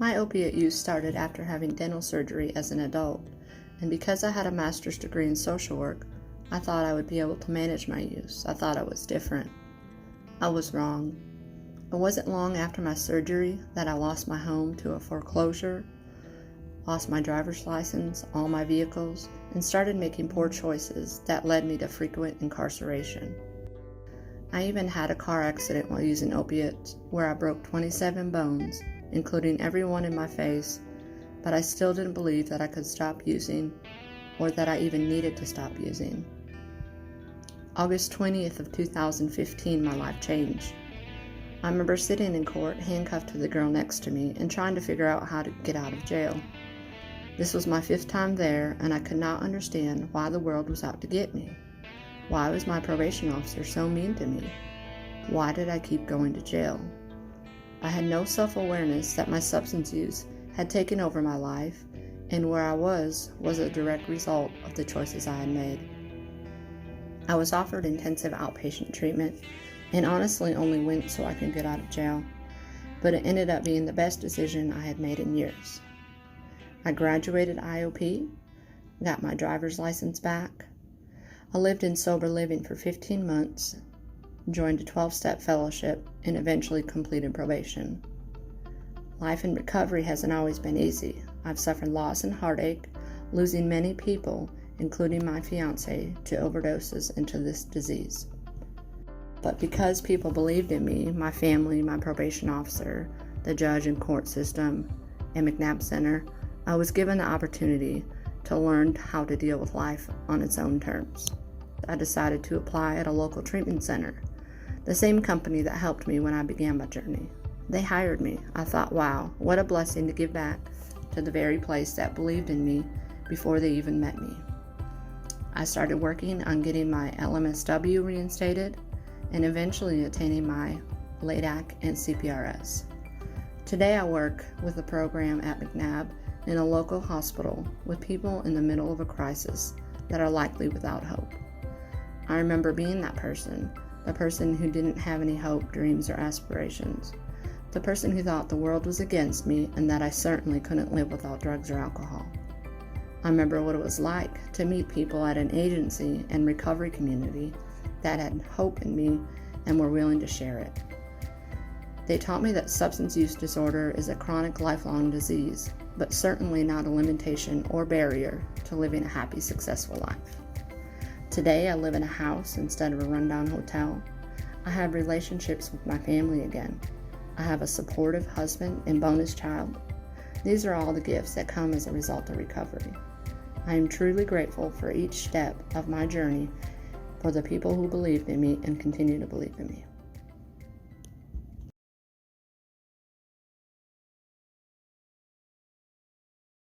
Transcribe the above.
My opiate use started after having dental surgery as an adult, and because I had a master's degree in social work, I thought I would be able to manage my use. I thought I was different. I was wrong. It wasn't long after my surgery that I lost my home to a foreclosure, lost my driver's license, all my vehicles, and started making poor choices that led me to frequent incarceration. I even had a car accident while using opiates where I broke 27 bones, including every one in my face, but I still didn't believe that I could stop using or that I even needed to stop using. August 20th of 2015, my life changed. I remember sitting in court, handcuffed to the girl next to me, and trying to figure out how to get out of jail. This was my 5th time there, and I could not understand why the world was out to get me. Why was my probation officer so mean to me? Why did I keep going to jail? I had no self-awareness that my substance use had taken over my life, and where I was a direct result of the choices I had made. I was offered intensive outpatient treatment, and honestly only went so I could get out of jail, but it ended up being the best decision I had made in years. I graduated IOP, got my driver's license back. I lived in sober living for 15 months, joined a 12-step fellowship, and eventually completed probation. Life in recovery hasn't always been easy. I've suffered loss and heartache, losing many people, including my fiance, to overdoses and to this disease. But because people believed in me, my family, my probation officer, the judge and court system, and McNabb Center, I was given the opportunity to learn how to deal with life on its own terms. I decided to apply at a local treatment center, the same company that helped me when I began my journey. They hired me. I thought, wow, what a blessing to give back to the very place that believed in me before they even met me. I started working on getting my LMSW reinstated and eventually attaining my LADAC and CPRS. Today I work with a program at McNabb in a local hospital with people in the middle of a crisis that are likely without hope. I remember being that person, the person who didn't have any hope, dreams, or aspirations, the person who thought the world was against me and that I certainly couldn't live without drugs or alcohol. I remember what it was like to meet people at an agency and recovery community that had hope in me and were willing to share it. They taught me that substance use disorder is a chronic, lifelong disease, but certainly not a limitation or barrier to living a happy, successful life. Today, I live in a house instead of a rundown hotel. I have relationships with my family again. I have a supportive husband and bonus child. These are all the gifts that come as a result of recovery. I am truly grateful for each step of my journey, for the people who believed in me and continue to believe in me.